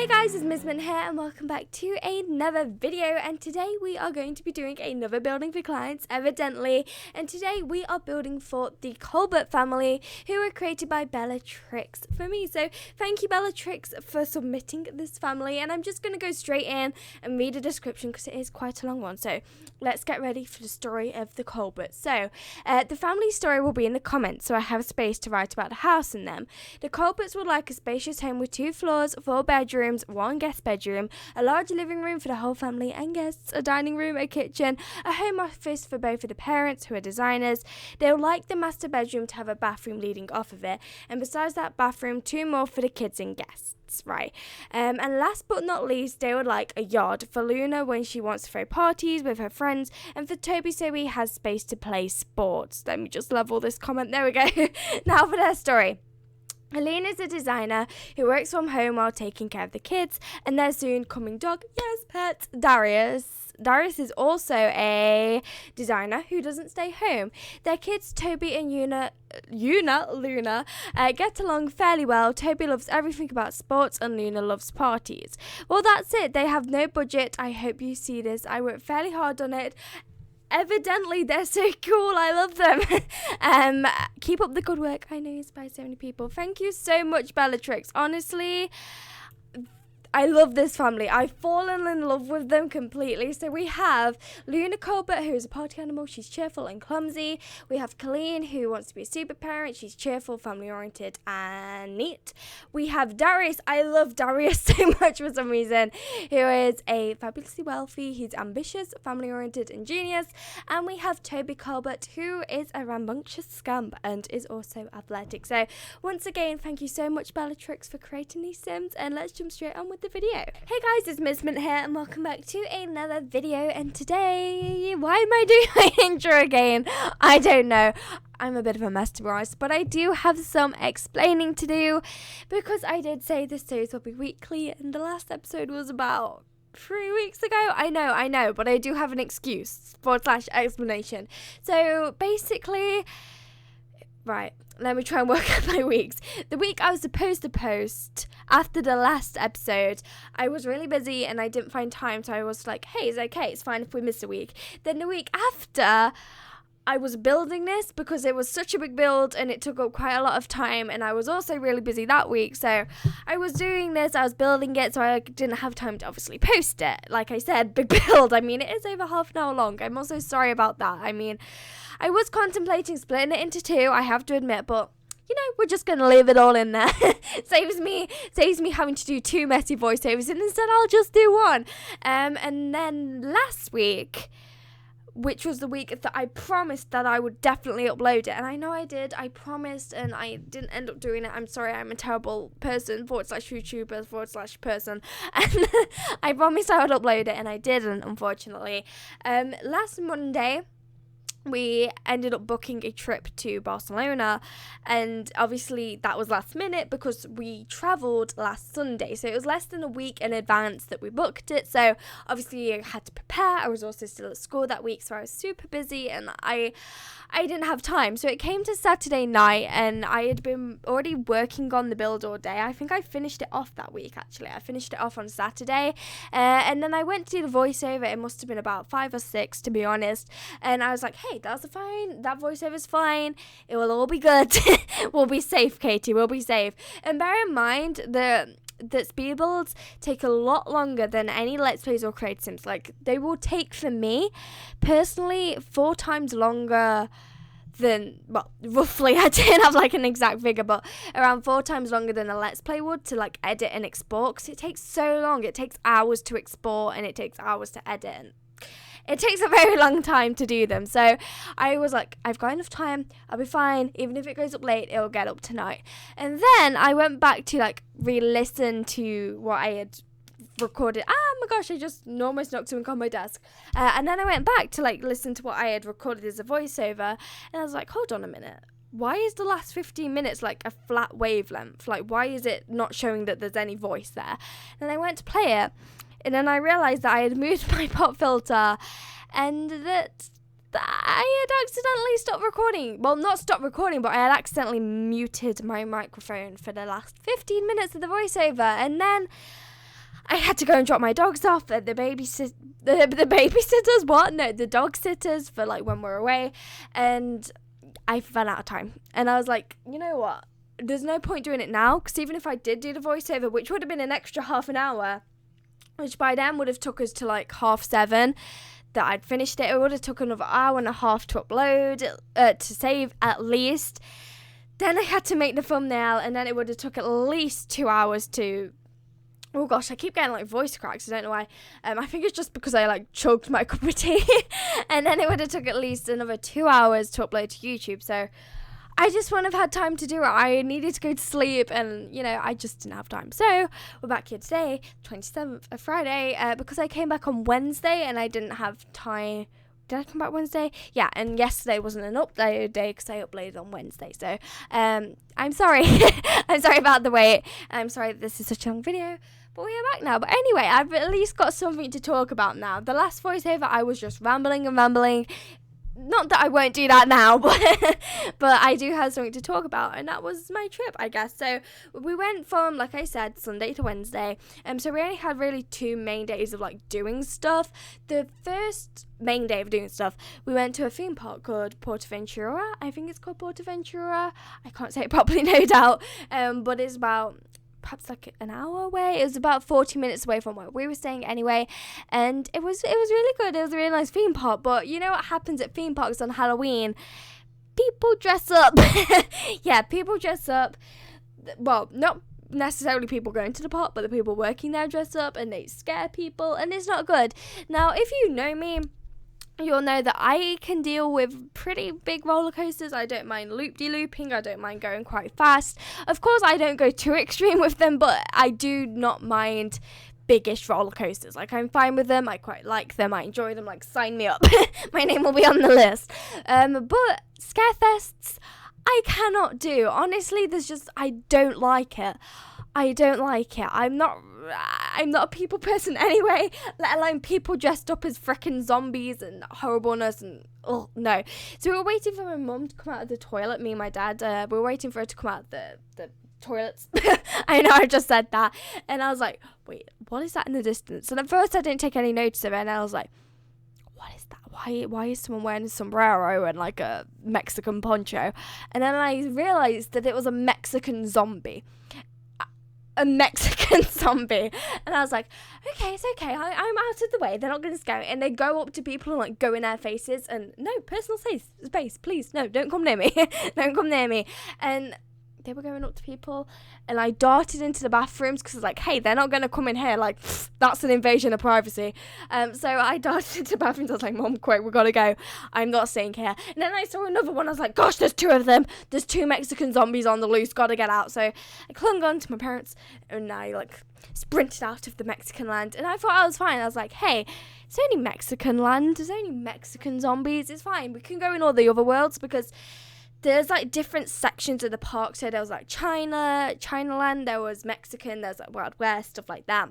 Hey guys, it's Miss Mint here and welcome back to another video, and today we are going to be doing another building for clients, evidently, and today we are building for the Colbert family, who were created by Bellatrix for me. So thank you Bellatrix for submitting this family, and I'm just going to go straight in and read the description because it is quite a long one. So let's get ready for the story of the Colberts. So the family story will be in the comments, so I have space to write about the house in them. The Colberts would like a spacious home with 2 floors, 4 bedrooms, 1 guest bedroom, a large living room for the whole family and guests, a dining room, a kitchen, a home office for both of the parents who are designers. They would like the master bedroom to have a bathroom leading off of it, and besides that bathroom, 2 more for the kids and guests. Right. And last but not least, they would like a yard for Luna when she wants to throw parties with her friends, and for Toby so he has space to play sports. Let me just level this comment. There we go. Now for their story. Helene is a designer who works from home while taking care of the kids and their soon coming dog, pet, Darius. Darius is also a designer who doesn't stay home. Their kids, Toby and Luna, get along fairly well. Toby loves everything about sports and Luna loves parties. Well, that's it. They have no budget. I hope you see this. I worked fairly hard on it. Evidently, they're so cool. I love them. Keep up the good work. I know you inspire so many people. Thank you so much, Bellatrix. Honestly, I love this family. I've fallen in love with them completely. So we have Luna Colbert, who is a party animal. She's cheerful and clumsy. We have Colleen, who wants to be a super parent. She's cheerful, family-oriented, and neat. We have Darius. I love Darius so much for some reason, who is a fabulously wealthy. He's ambitious, family-oriented, and genius. And we have Toby Colbert, who is a rambunctious scamp and is also athletic. So once again, thank you so much, Bellatrix, for creating these Sims. And let's jump straight on with the video. Hey guys, it's Miss Mint here and welcome back to another video, and today, why am I doing my intro again? I don't know. I'm a bit of a mess, to be honest, but I do have some explaining to do because I did say this series will be weekly and the last episode was about 3 weeks ago. I know, but I do have an excuse / explanation. So basically, right, let me try and work out my weeks. The week I was supposed to post after the last episode, I was really busy and I didn't find time, so I was like, hey, it's okay, it's fine if we miss a week. Then the week after, I was building this because it was such a big build and it took up quite a lot of time, and I was also really busy that week, so I was doing this, I was building it, so I didn't have time to obviously post it. Like I said, big build. I mean, it is over half an hour long. I'm also sorry about that. I mean, I was contemplating splitting it into 2, I have to admit, but you know, we're just going to leave it all in there. saves me having to do 2 messy voiceovers, and instead I'll just do 1. And then last week, which was the week that I promised that I would definitely upload it, and I know I did, I promised, and I didn't end up doing it. I'm sorry, I'm a terrible person, / YouTuber / person, and I promised I would upload it, and I didn't, unfortunately. Last Monday, we ended up booking a trip to Barcelona, and obviously that was last minute because we travelled last Sunday, so it was less than a week in advance that we booked it, so obviously I had to prepare. I was also still at school that week, so I was super busy and I didn't have time. So it came to Saturday night and I had been already working on the build all day. I think I finished it off that week, actually. I finished it off on Saturday, and then I went to do the voiceover. It must have been about 5 or 6, to be honest, and I was like, hey, that's fine, that voiceover's fine, it will all be good. We'll be safe, Katie, we'll be safe. And bear in mind that speed builds take a lot longer than any Let's Plays or Create Sims. Like, they will take, for me personally, 4 times longer than, well, roughly, I didn't have like an exact figure, but around 4 times longer than a Let's Play would to like edit and export, because it takes so long. It takes hours to export and it takes hours to edit, and it takes a very long time to do them. So I was like, I've got enough time, I'll be fine. Even if it goes up late, it'll get up tonight. And then I went back to like re-listen to what I had recorded. Oh my gosh, I just almost knocked something on my desk. And then I went back to like listen to what I had recorded as a voiceover, and I was like, hold on a minute. Why is the last 15 minutes like a flat wavelength? Like, why is it not showing that there's any voice there? And I went to play it, and then I realised that I had moved my pop filter, and that I had accidentally stopped recording. Well, not stopped recording, but I had accidentally muted my microphone for the last 15 minutes of the voiceover. And then I had to go and drop my dogs off at the babysitters. What? No, the dog sitters for like when we're away, and I ran out of time. And I was like, you know what? There's no point doing it now, because even if I did do the voiceover, which would have been an extra half an hour, which by then would have took us to like 7:30 that I'd finished it. It would have took another hour and a half to upload, to save at least. Then I had to make the thumbnail, and then it would have took at least 2 hours to... Oh gosh, I keep getting like voice cracks. I don't know why. I think it's just because I like choked my cup of tea. And then it would have took at least another 2 hours to upload to YouTube. So I just wouldn't have had time to do it. I needed to go to sleep, and I just didn't have time. So we're back here today, 27th of Friday, because I came back on Wednesday and I didn't have time. Did I come back Wednesday? Yeah, and yesterday wasn't an upload day because I uploaded on Wednesday. So I'm sorry. I'm sorry about the wait. I'm sorry that this is such a long video. But we are back now. But anyway, I've at least got something to talk about now. The last voiceover, I was just rambling and rambling. Not that I won't do that now, but I do have something to talk about, and that was my trip, I guess. So we went from, like I said, Sunday to Wednesday. So we only had really 2 main days of like doing stuff. The first main day of doing stuff, we went to a theme park called Portaventura. I think it's called Portaventura. I can't say it properly, no doubt. But it's about perhaps like an hour away. It was about 40 minutes away from where we were staying anyway, and it was really good. It was a really nice theme park. But you know what happens at theme parks on Halloween? People dress up. Yeah, people dress up. Well, not necessarily people going to the park, but the people working there dress up, and they scare people, and it's not good. Now, if you know me, you'll know that I can deal with pretty big roller coasters. I don't mind loop-de-looping. I don't mind going quite fast. Of course, I don't go too extreme with them, but I do not mind biggish roller coasters. Like, I'm fine with them. I quite like them. I enjoy them. Like, sign me up. My name will be on the list. But Scarefests, I cannot do. Honestly, I don't like it. I'm not a people person anyway, let alone people dressed up as frickin' zombies and horribleness and oh no. So we were waiting for my mum to come out of the toilet, me and my dad. We were waiting for her to come out of the toilets. I know I just said that. And I was like, wait, what is that in the distance? And at first I didn't take any notice of it, and I was like, what is that? Why is someone wearing a sombrero and like a Mexican poncho? And then I realised that it was a Mexican zombie. And I was like, okay, it's okay, I'm out of the way, they're not going to scare me. And they go up to people and like go in their faces, and no, personal space, please, no, don't come near me. Don't come near me. And they were going up to people, and I darted into the bathrooms because I was like, hey, they're not going to come in here, like, that's an invasion of privacy. So I darted into the bathrooms. I was like, Mom, quick, we gotta go, I'm not staying here. And then I saw another one. I was like, gosh, there's 2 of them, there's 2 Mexican zombies on the loose, gotta get out. So I clung on to my parents, and I like sprinted out of the Mexican land, and I thought I was fine. I was like, hey, it's only Mexican land, there's only Mexican zombies, it's fine, we can go in all the other worlds, because there's like different sections of the park. So there was like Chinaland, there was Mexican, there's like Wild West, stuff like that.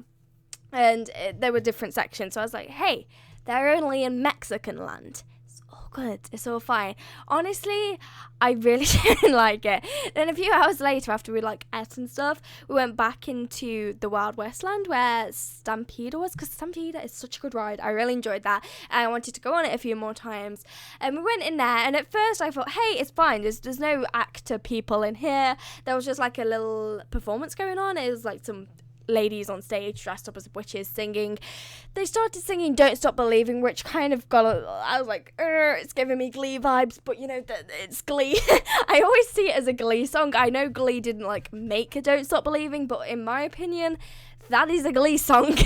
And there were different sections. So I was like, hey, they're only in Mexican land. It's all good. It's all fine. Honestly, I really didn't like it. Then a few hours later, after we like ate and stuff, we went back into the Wild West land where Stampede was, because Stampede is such a good ride. I really enjoyed that, and I wanted to go on it a few more times. And we went in there, and at first I thought, hey, it's fine. There's no actor people in here. There was just like a little performance going on. It was like some ladies on stage dressed up as witches singing. They started singing Don't Stop Believing, which kind of I was like, it's giving me Glee vibes, but you know, it's Glee. I always see it as a Glee song. I know Glee didn't like make a Don't Stop Believing, but in my opinion, that is a Glee song,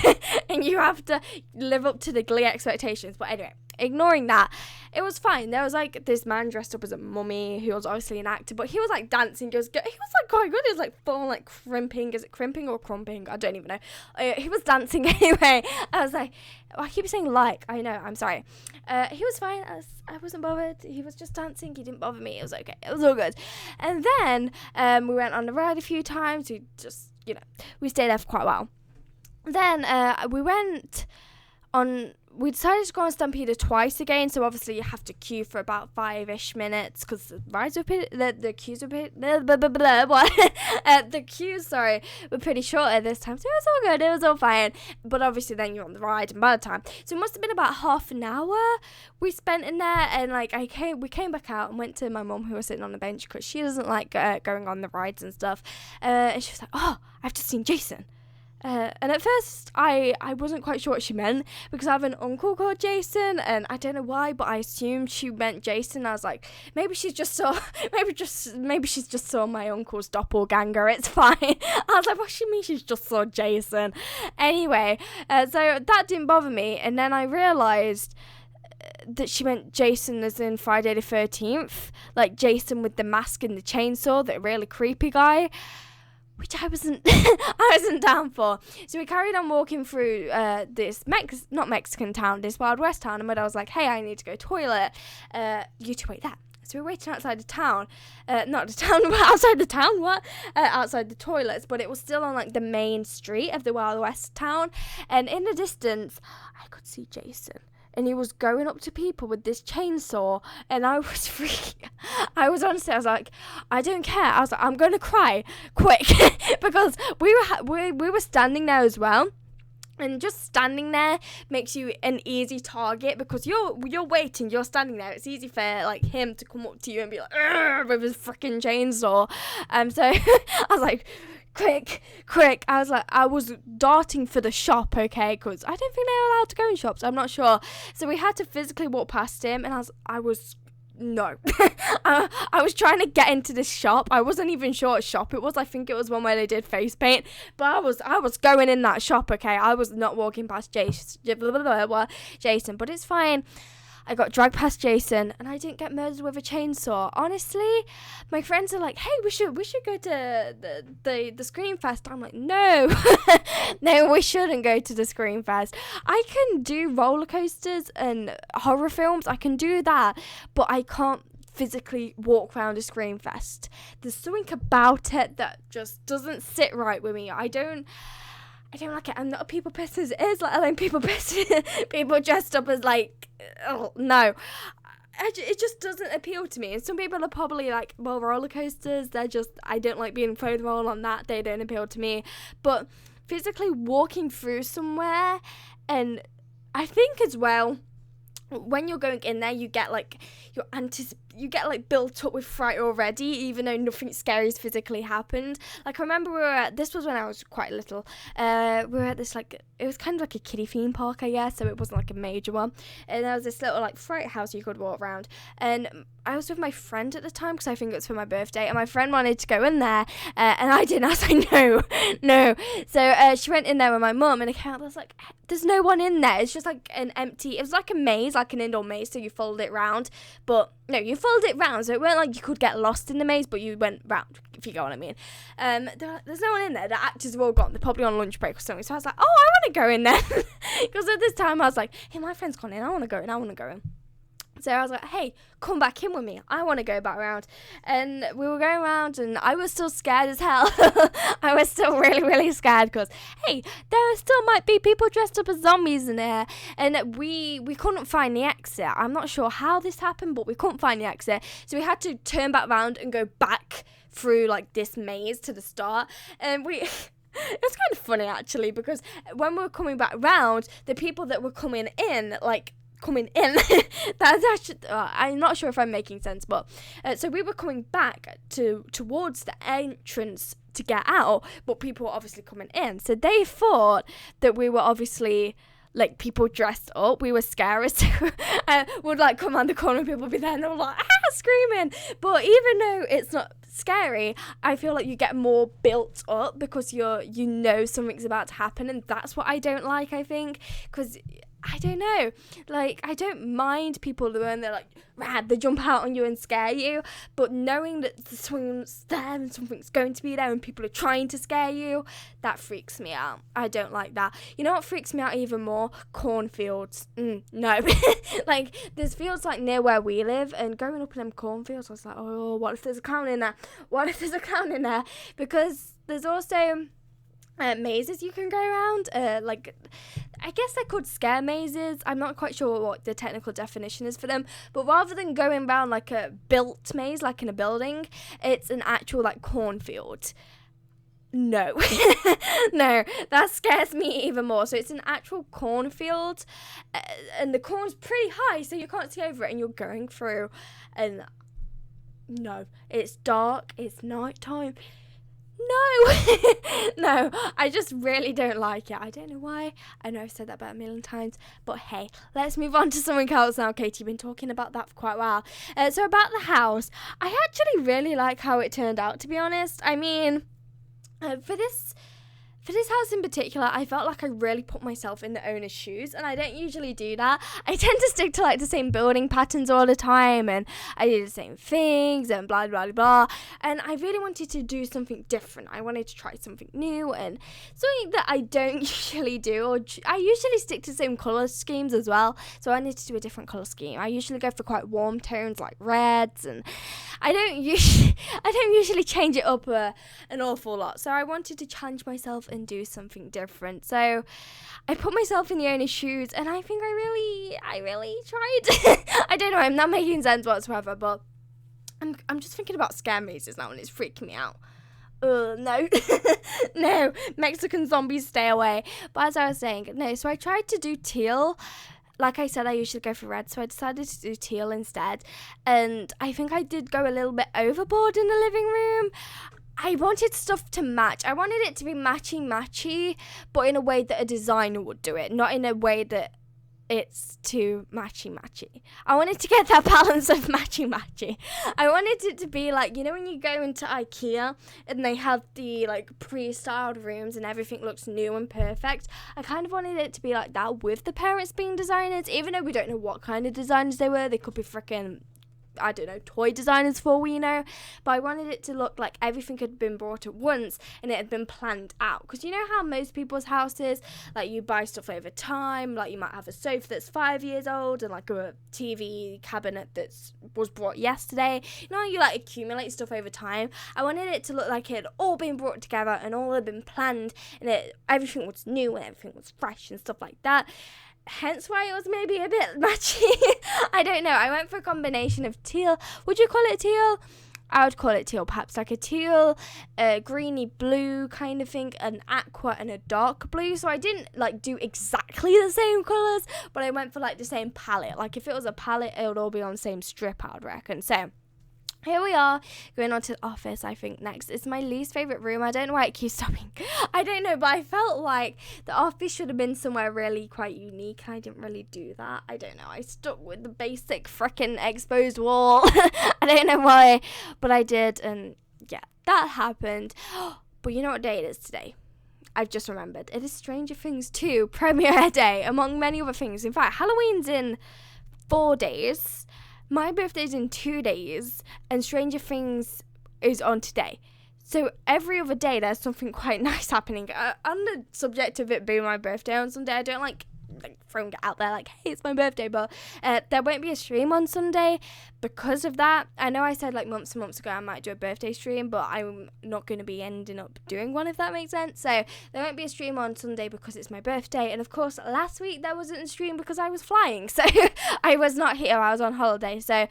and you have to live up to the Glee expectations. But anyway, ignoring that, it was fine. There was like this man dressed up as a mummy who was obviously an actor, but he was like dancing. He was like quite good. He was like full like crimping. Is it crimping or crumping? I don't even know. He was dancing anyway. I was like, I keep saying like. I know. I'm sorry. He was fine. I wasn't bothered. He was just dancing. He didn't bother me. It was okay. It was all good. And then we went on the ride a few times. We just, we stayed there for quite a while. Then we went on we decided to go on Stampeder twice again, so obviously you have to queue for about 5-ish minutes because the rides were the queues were the queues were pretty short at this time, so it was all good, it was all fine. But obviously then you're on the ride, and by the time, so it must have been about half an hour we spent in there, and like we came back out and went to my mum, who was sitting on the bench because she doesn't like going on the rides and stuff, and she was like, oh, I've just seen Jason. And at first, I wasn't quite sure what she meant, because I have an uncle called Jason, and I don't know why, but I assumed she meant Jason. I was like, maybe she's just saw my uncle's doppelganger. It's fine. I was like, what she mean? She's just saw Jason. Anyway, so that didn't bother me, and then I realised that she meant Jason as in Friday the 13th, like Jason with the mask and the chainsaw, the really creepy guy, which I wasn't down for. So we carried on walking through this not Mexican town, this Wild West town, and when I was like, hey, I need to go toilet, you two wait there. So we were waiting outside the town, not the town, outside the town, outside the toilets, but it was still on like the main street of the Wild West town, and in the distance, I could see Jason. And he was going up to people with this chainsaw, and I was freaking. I was like, I don't care. I was like, I'm gonna cry, quick, because we were standing there as well, and just standing there makes you an easy target because you're waiting, you're standing there. It's easy for like him to come up to you and be like, with his freaking chainsaw. So I was like, quick. I was darting for the shop, okay, because I don't think they're allowed to go in shops, I'm not sure. So we had to physically walk past him, and I was trying to get into this shop. I wasn't even sure what shop it was. I think it was one where they did face paint, but I was going in that shop, okay. I was not walking past Jason, but it's fine. I got dragged past Jason, and I didn't get murdered with a chainsaw. Honestly, my friends are like, hey, we should go to the Scream Fest. I'm like, no, no, we shouldn't go to the Scream Fest. I can do roller coasters and horror films. I can do that, but I can't physically walk around a Scream Fest. There's something about it that just doesn't sit right with me. I don't like it. I'm not a people person as it is, let alone people dressed up as like, oh, no. It just doesn't appeal to me. And some people are probably like, well, roller coasters, I don't like being thrown roll on that. They don't appeal to me. But physically walking through somewhere, and I think as well, when you're going in there, you get like built up with fright already, even though nothing scary has physically happened. Like I remember this was when I was quite little. We were at this like, it was kind of like a kiddie theme park, I guess, so it wasn't like a major one. And there was this little like fright house you could walk around. And I was with my friend at the time because I think it was for my birthday, and my friend wanted to go in there, and I didn't. I was like, no. So she went in there with my mum, and I was like, there's no one in there. It's just like an empty. It was like a maze, like an indoor maze. So you followed it round, but no, you followed it round. So it weren't like you could get lost in the maze, but you went round, if you get what I mean. There's no one in there. The actors have all gone. They're probably on lunch break or something. So I was like, oh, I want to go in there, because at this time I was like, hey, my friend's gone in. I want to go in. So I was like, hey, come back in with me. I want to go back around. And we were going around, and I was still scared as hell. I was still really, really scared because, hey, there still might be people dressed up as zombies in there. And we couldn't find the exit. I'm not sure how this happened, but we couldn't find the exit. So we had to turn back around and go back through, like, this maze to the start. And it was kind of funny, actually, because when we were coming back round, the people that were coming in, that's actually, I'm not sure if I'm making sense, but so we were coming back towards the entrance to get out, but people were obviously coming in, so they thought that we were obviously like people dressed up. We were scary, so would like come around the corner and people would be there and they were like screaming. But even though it's not scary, I feel like you get more built up because you know something's about to happen, and that's what I don't like, I think, because I don't know, like, I don't mind people when they're like, rad, they jump out on you and scare you, but knowing that someone's there and something's going to be there and people are trying to scare you, that freaks me out. I don't like that. You know what freaks me out even more? Cornfields. No. Like, there's fields, like, near where we live, and going up in them cornfields, I was like, oh, what if there's a clown in there? Because there's also mazes you can go around. Like, I guess they're called scare mazes. I'm not quite sure what the technical definition is for them. But rather than going around like a built maze, like in a building, it's an actual like cornfield. No, no, that scares me even more. So it's an actual cornfield, and the corn's pretty high, so you can't see over it, and you're going through, and no, it's dark, it's nighttime. No, no, I just really don't like it. I don't know why. I know I've said that about a million times, but hey, let's move on to something else now. Katie, you've been talking about that for quite a while. So about the house, I actually really like how it turned out, to be honest. I mean, for this house in particular, I felt like I really put myself in the owner's shoes, and I don't usually do that. I tend to stick to like the same building patterns all the time, and I do the same things and blah blah blah, and I really wanted to do something different. I wanted to try something new and something that I don't usually do, or I usually stick to the same colour schemes as well, so I need to do a different colour scheme. I usually go for quite warm tones like reds, and I don't usually change it up an awful lot, so I wanted to challenge myself and do something different. So I put myself in the owner's shoes, and I think I really tried. I don't know, I'm not making sense whatsoever, but I'm just thinking about scare mazes now, and it's freaking me out. No. No, Mexican zombies, stay away. But as I was saying, no, so I tried to do teal. Like I said, I usually go for red, so I decided to do teal instead. And I think I did go a little bit overboard in the living room. I wanted stuff to match. I wanted it to be matchy, but in a way that a designer would do it, not in a way that it's too matchy. I wanted to get that balance of matchy. I wanted it to be like, you know, when you go into IKEA and they have the like pre-styled rooms and everything looks new and perfect. I kind of wanted it to be like that with the parents being designers, even though we don't know what kind of designers they were. They could be freaking, I don't know, toy designers for all we know, but I wanted it to look like everything had been brought at once and it had been planned out. Because you know how most people's houses, like, you buy stuff over time, like you might have a sofa that's 5 years old and like a TV cabinet that was brought yesterday. You know, you like accumulate stuff over time. I wanted it to look like it had all been brought together and all had been planned, and everything was new and everything was fresh and stuff like that. Hence why it was maybe a bit matchy. I don't know. I went for a combination of teal. Would you call it teal? I would call it teal, perhaps like a teal, greeny blue kind of thing, an aqua and a dark blue. So I didn't like do exactly the same colours, but I went for like the same palette. Like if it was a palette, it would all be on the same strip, I would reckon. So here we are, going on to the office, I think, next. It's my least favourite room. I don't know why it keeps stopping. I don't know, but I felt like the office should have been somewhere really quite unique, and I didn't really do that. I don't know. I stuck with the basic frickin' exposed wall. I don't know why, but I did, and yeah, that happened. But you know what day it is today? I've just remembered. It is Stranger Things 2 premiere day, among many other things. In fact, Halloween's in 4 days. My birthday's in 2 days, and Stranger Things is on today. So every other day there's something quite nice happening. On the subject of it being my birthday on Sunday, I don't like throwing it out there like, hey, it's my birthday, but there won't be a stream on Sunday because of that. I know I said like months and months ago I might do a birthday stream, but I'm not going to be ending up doing one, if that makes sense. So there won't be a stream on Sunday because it's my birthday, and of course last week there wasn't a stream because I was flying, so I was not here, I was on holiday. So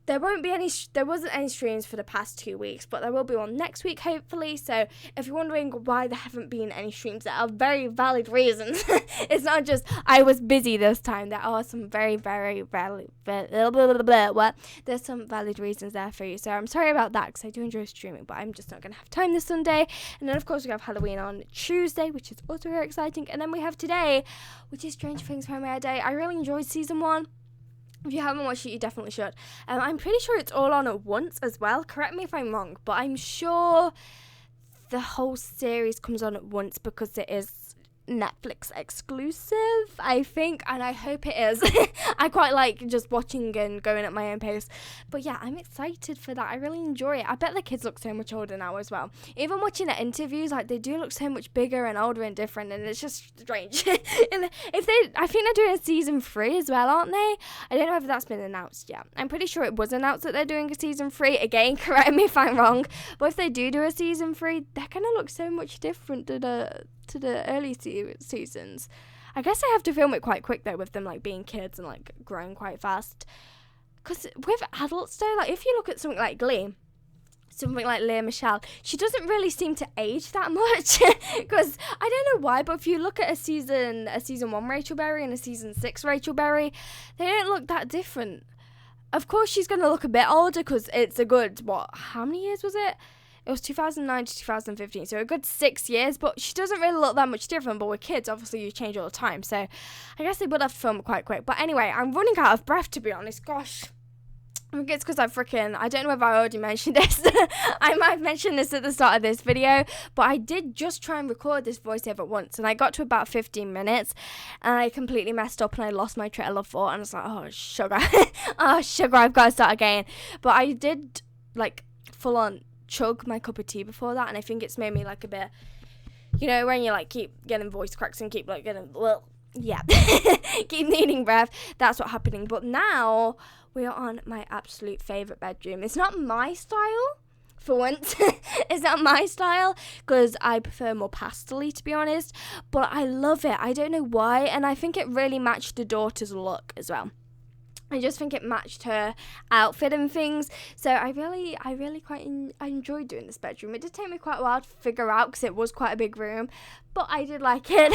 there wasn't any streams for the past 2 weeks, but there will be one next week, hopefully. So if you're wondering why there haven't been any streams, there are very valid reasons. It's not just I was busy this time. There are some very, very valid, there's some valid reasons there for you. So I'm sorry about that, because I do enjoy streaming, but I'm just not going to have time this Sunday. And then, of course, we have Halloween on Tuesday, which is also very exciting. And then we have today, which is Stranger Things premiere day. I really enjoyed season 1. If you haven't watched it, you definitely should. I'm pretty sure it's all on at once as well. Correct me if I'm wrong, but I'm sure the whole series comes on at once because it is Netflix exclusive, I think, and I hope it is. I quite like just watching and going at my own pace. But yeah, I'm excited for that. I really enjoy it. I bet the kids look so much older now as well. Even watching the interviews, like, they do look so much bigger and older and different, and it's just strange. And I think they're doing a season 3 as well, aren't they? I don't know if that's been announced yet. I'm pretty sure it was announced that they're doing a season 3. Again, correct me if I'm wrong. But if they do a season 3, they're gonna look so much different to the early seasons. I guess I have to film it quite quick though, with them like being kids and like growing quite fast. Because with adults though, like if you look at something like Glee, something like Lea Michele, she doesn't really seem to age that much. Because I don't know why, but if you look at a season 1 Rachel Berry and a season 6 Rachel Berry, they don't look that different. Of course she's going to look a bit older because it's a good, how many years was it? It was 2009 to 2015, so a good 6 years, but she doesn't really look that much different. But with kids, obviously, you change all the time, so I guess they would have to film it quite quick. But anyway, I'm running out of breath, to be honest. Gosh, I think it's because I don't know if I already mentioned this. I might have mentioned this at the start of this video, but I did just try and record this voiceover once, and I got to about 15 minutes, and I completely messed up, and I lost my trail of thought, and I was like, oh, sugar. Oh, sugar, I've got to start again. But I did, like, full on chug my cup of tea before that, and I think it's made me like a bit, you know, when you like keep getting voice cracks and keep like getting, well, yeah, keep needing breath. That's what's happening. But now we are on my absolute favorite bedroom. It's not my style for once. It's not my style because I prefer more pastel-y, to be honest, but I love it. I don't know why, and I think it really matched the daughter's look as well. I just think it matched her outfit and things. So I really I enjoyed doing this bedroom. It did take me quite a while to figure out because it was quite a big room, but I did like it.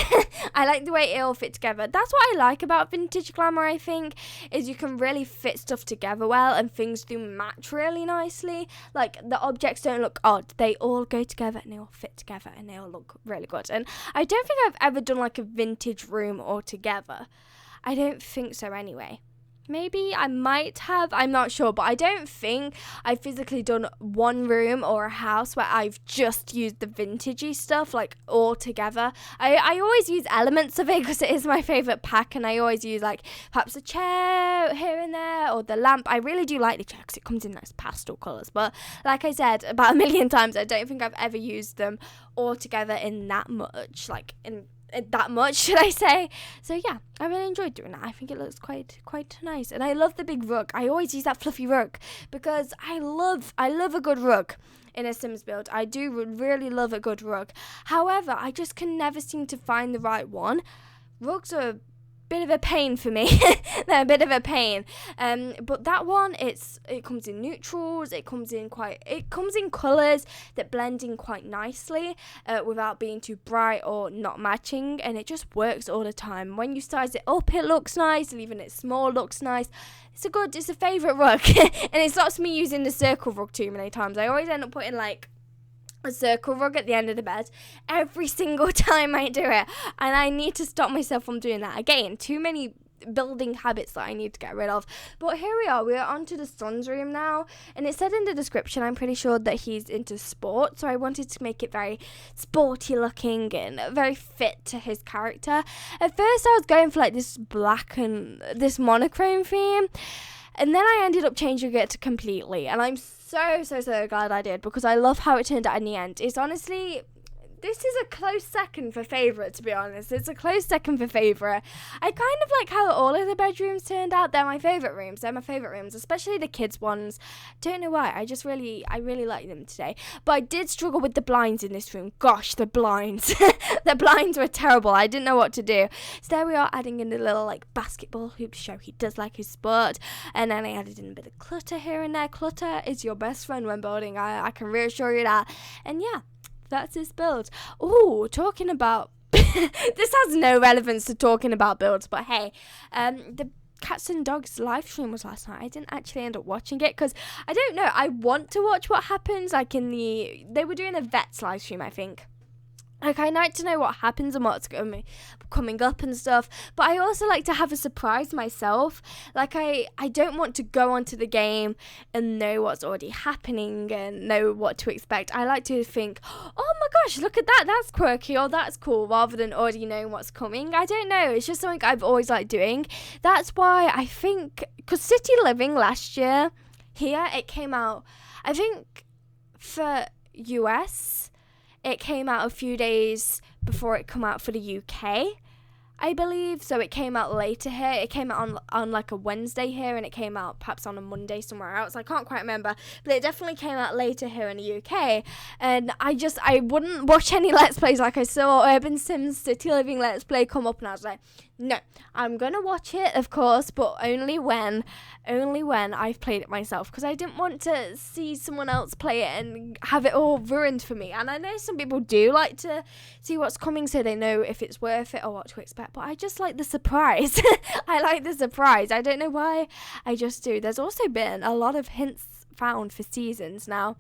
I like the way it all fit together. That's what I like about vintage glamour, I think, is you can really fit stuff together well and things do match really nicely. Like the objects don't look odd. They all go together and they all fit together and they all look really good. And I don't think I've ever done like a vintage room altogether. I don't think so anyway. Maybe I might have, I'm not sure, but I don't think I've physically done one room or a house where I've just used the vintagey stuff like all together. I always use elements of it because it is my favourite pack, and I always use like perhaps a chair here and there or the lamp. I really do like the chair because it comes in nice pastel colours, but like I said about a million times, I don't think I've ever used them all together in that much, like in that much, should I say. So yeah, I really enjoyed doing that. I think it looks quite nice, and I love the big rug. I always use that fluffy rug because I love a good rug in a Sims build. I do really love a good rug. However, I just can never seem to find the right one. Rugs are a bit of a pain for me. They're a bit of a pain. But that one, it comes in neutrals. It comes in colours that blend in quite nicely without being too bright or not matching, and it just works all the time. When you size it up, it looks nice, and even it's small looks nice. It's a favourite rug. And it stops me using the circle rug too many times. I always end up putting like a circle rug at the end of the bed every single time I do it, and I need to stop myself from doing that. Again, too many building habits that I need to get rid of. But here we are on to the son's room now, and it said in the description, I'm pretty sure that he's into sport, so I wanted to make it very sporty looking and very fit to his character. At first I was going for like this black and this monochrome theme, and then I ended up changing it to completely, and I'm so glad I did because I love how it turned out in the end. It's honestly, this is a close second for favourite, to be honest. It's a close second for favourite. I kind of like how all of the bedrooms turned out. They're my favourite rooms. Especially the kids' ones. Don't know why. I really like them today. But I did struggle with the blinds in this room. Gosh, the blinds. The blinds were terrible. I didn't know what to do. So there we are, adding in the little like basketball hoop to show he does like his sport. And then I added in a bit of clutter here and there. Clutter is your best friend when building. I can reassure you that. And yeah, that's his build. Oh, talking about this has no relevance to talking about builds, but hey, the cats and dogs live stream was last night. I didn't actually end up watching it because I don't know. I want to watch what happens. Like they were doing a vets live stream, I think. Like, I like to know what happens and what's coming up and stuff, but I also like to have a surprise myself. Like, I don't want to go onto the game and know what's already happening and know what to expect. I like to think, oh my gosh, look at that, that's quirky or that's cool, rather than already knowing what's coming. I don't know, it's just something I've always liked doing. That's why I think, because City Living last year, here, it came out, I think, for US, it came out a few days before it come out for the UK, I believe. So it came out later here. It came out on like a Wednesday here, and it came out perhaps on a Monday somewhere else. I can't quite remember, but it definitely came out later here in the UK. And I wouldn't watch any Let's Plays. Like, I saw Urban Sims City Living Let's Play come up, and I was like, no, I'm gonna watch it, of course, but only when I've played it myself, because I didn't want to see someone else play it and have it all ruined for me. And I know some people do like to see what's coming so they know if it's worth it or what to expect, but I just like the surprise. I like the surprise. I don't know why, I just do. There's also been a lot of hints found for seasons now.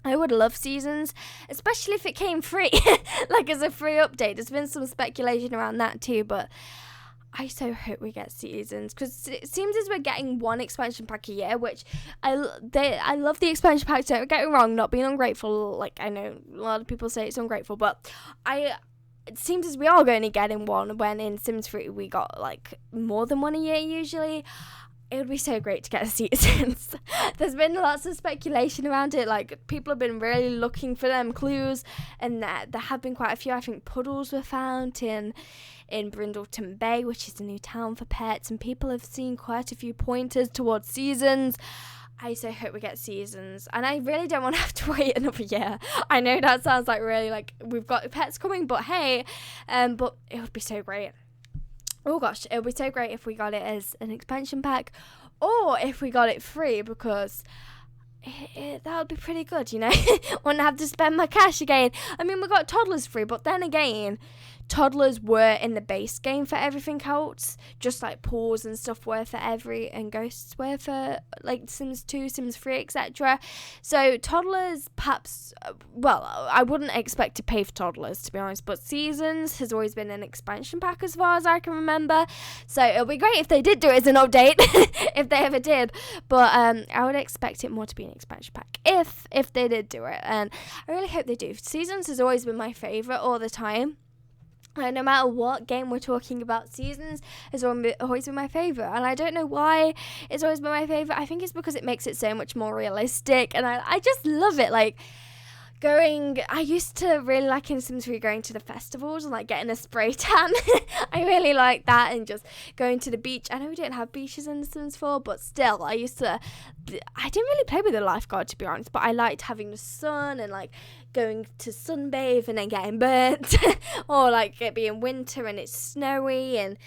I would love seasons, especially if it came free, like as a free update. There's been some speculation around that too, but I so hope we get seasons, because it seems as we're getting one expansion pack a year, which I love the expansion packs, don't get me wrong, not being ungrateful. Like, I know a lot of people say it's ungrateful, but it seems as we are going to get in one, when in Sims 3 we got like more than one a year usually. It would be so great to get seasons. There's been lots of speculation around it. Like, people have been really looking for them clues, and there have been quite a few. I think puddles were found in Brindleton Bay, which is a new town for pets, and people have seen quite a few pointers towards seasons. I so hope we get seasons, and I really don't want to have to wait another year. I know that sounds like really like we've got pets coming, but hey, but it would be so great. Oh gosh, it would be so great if we got it as an expansion pack, or if we got it free, because that would be pretty good, you know. Wouldn't have to spend my cash again. I mean, we got toddlers free, but then again, toddlers were in the base game for everything else, just like pools and stuff were for and ghosts were for like Sims 2, Sims 3, etc. So toddlers, perhaps, well, I wouldn't expect to pay for toddlers, to be honest, but seasons has always been an expansion pack as far as I can remember. So it'll be great if they did do it as an update, if they ever did. But I would expect it more to be an expansion pack if they did do it, and I really hope they do. Seasons has always been my favourite all the time. And no matter what game we're talking about, seasons has always been my favourite. And I don't know why it's always been my favourite. I think it's because it makes it so much more realistic. And I just love it. Like, I used to really like in Sims 3 going to the festivals and like getting a spray tan. I really like that, and just going to the beach. I know we didn't have beaches in the Sims 4, but still, I didn't really play with the lifeguard, to be honest, but I liked having the sun and like going to sunbathe and then getting burnt, or like it being winter and it's snowy. And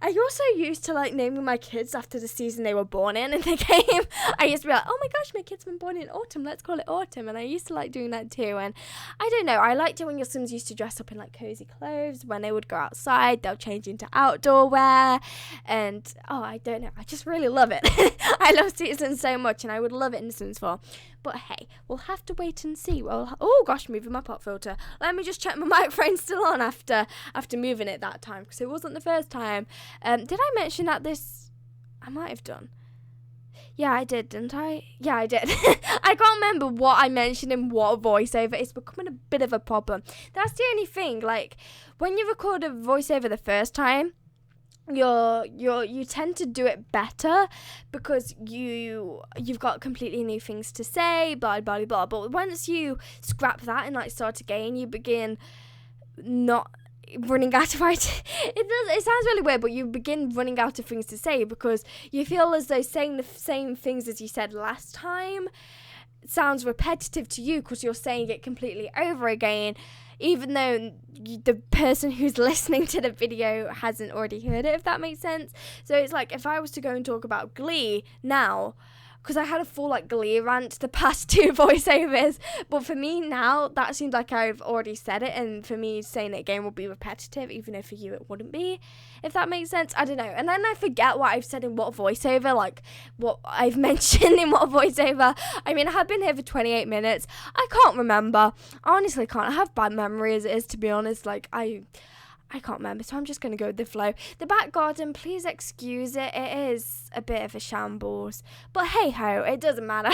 I also used to like naming my kids after the season they were born in the game. I used to be like, oh my gosh, my kid's been born in autumn, let's call it autumn. And I used to like doing that too. And I don't know, I liked it when your Sims used to dress up in like cozy clothes. When they would go outside, they'll change into outdoor wear, and I don't know, I just really love it. I love seasons so much, and I would love it in Sims 4. But hey, we'll have to wait and see. Well, oh gosh, moving my pop filter. Let me just check my microphone's still on after moving it that time, because it wasn't the first time. Did I mention that this? I might have done. Yeah, I did, didn't I? Yeah, I did. I can't remember what I mentioned in what voiceover. It's becoming a bit of a problem. That's the only thing. Like, when you record a voiceover the first time, you tend to do it better, because you've got completely new things to say, blah blah blah. But once you scrap that and like start again, you begin not running out of ideas. It sounds really weird, but you begin running out of things to say, because you feel as though saying the same things as you said last time sounds repetitive to you, because you're saying it completely over again, even though the person who's listening to the video hasn't already heard it, if that makes sense. So it's like, if I was to go and talk about Glee now, because I had a full like glee rant the past 2 voiceovers, but for me now that seems like I've already said it, and for me saying it again will be repetitive, even if for you it wouldn't be, if that makes sense. I don't know, and then I forget what I've said in what voiceover, like what I've mentioned in what voiceover. I mean, I have been here for 28 minutes. I can't remember. I honestly can't. I have bad memory as it is, to be honest. Like I can't remember, so I'm just going to go with the flow. The back garden, please excuse it. It is a bit of a shambles. But hey-ho, it doesn't matter.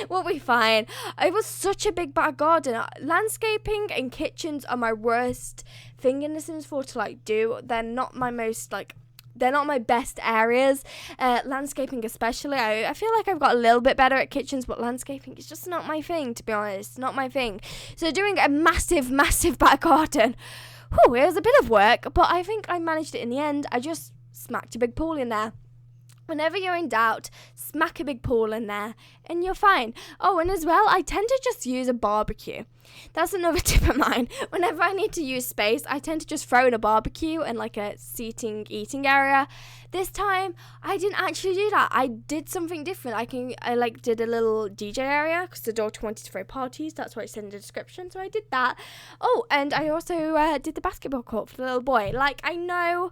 We'll be fine. It was such a big back garden. Landscaping and kitchens are my worst thing in The Sims 4 to, like, do. They're not my most, like... They're not my best areas, landscaping especially. I feel like I've got a little bit better at kitchens, but landscaping is just not my thing, to be honest. Not my thing. So doing a massive, massive back garden, whew, it was a bit of work, but I think I managed it in the end. I just smacked a big pool in there. Whenever you're in doubt, smack a big pool in there and you're fine. Oh, and as well, I tend to just use a barbecue. That's another tip of mine. Whenever I need to use space, I tend to just throw in a barbecue and like a eating area. This time, I didn't actually do that. I did something different. I did a little DJ area because the daughter wanted to throw parties. That's what it said in the description, so I did that. Oh, and I also did the basketball court for the little boy. Like, I know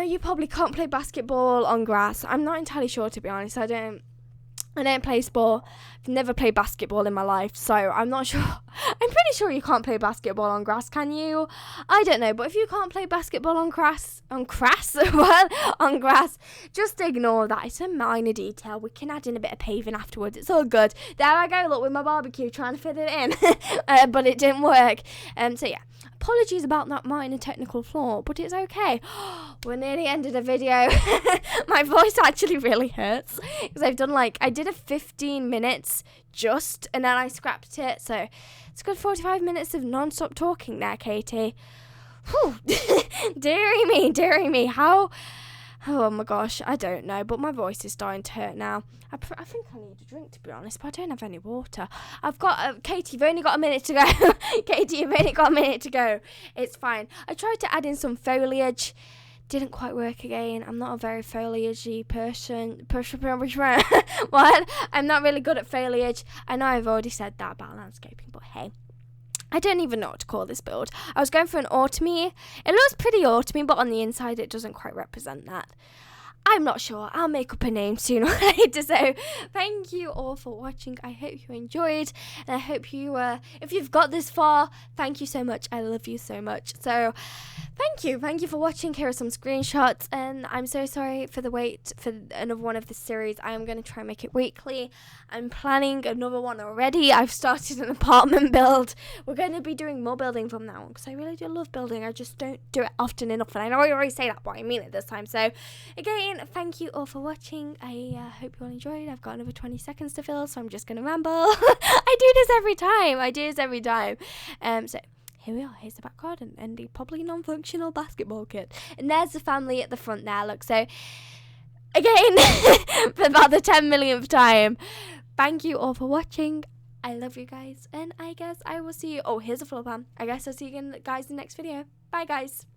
you probably can't play basketball on grass. I'm not entirely sure, to be honest. I don't play sport. I've never played basketball in my life, so I'm not sure. I'm pretty sure you can't play basketball on grass, can you? I don't know, but if you can't play basketball on grass, just ignore that. It's a minor detail. We can add in a bit of paving afterwards. It's all good. There I go, look, with my barbecue, trying to fit it in, but it didn't work. So yeah, apologies about that minor technical flaw, but it's okay. We're near the end of the video. My voice actually really hurts because I did a 15 minutes just, and then I scrapped it, so it's a good 45 minutes of non-stop talking there, Katie. Whew. Deary me, how... Oh my gosh, I don't know, but my voice is starting to hurt now. I think I need a drink, to be honest, but I don't have any water. I've got... Katie, you've only got a minute to go. Katie, you've only got a minute to go. It's fine. I tried to add in some foliage. Didn't quite work again. I'm not a very foliagey person. What? I'm not really good at foliage. I know I've already said that about landscaping, but hey. I don't even know what to call this build. I was going for an autumny. It looks pretty autumny, but on the inside it doesn't quite represent that. I'm not sure. I'll make up a name sooner or later. So thank you all for watching. I hope you enjoyed. And I hope you, if you've got this far, thank you so much. I love you so much. So thank you. Thank you for watching. Here are some screenshots. And I'm so sorry for the wait for another one of this series. I am going to try and make it weekly. I'm planning another one already. I've started an apartment build. We're going to be doing more building from now on because I really do love building. I just don't do it often enough. And I know I always say that, but I mean it this time. So again, thank you all for watching. I hope you all enjoyed. I've got another 20 seconds to fill, so I'm just going to ramble. I do this every time. So here we are. Here's the back garden and the probably non-functional basketball kit. And there's the family at the front there. Look, so again, for about the 10 millionth time, thank you all for watching. I love you guys, and I guess I will see you. Oh, here's a floor plan. I guess I'll see you guys in the next video. Bye, guys.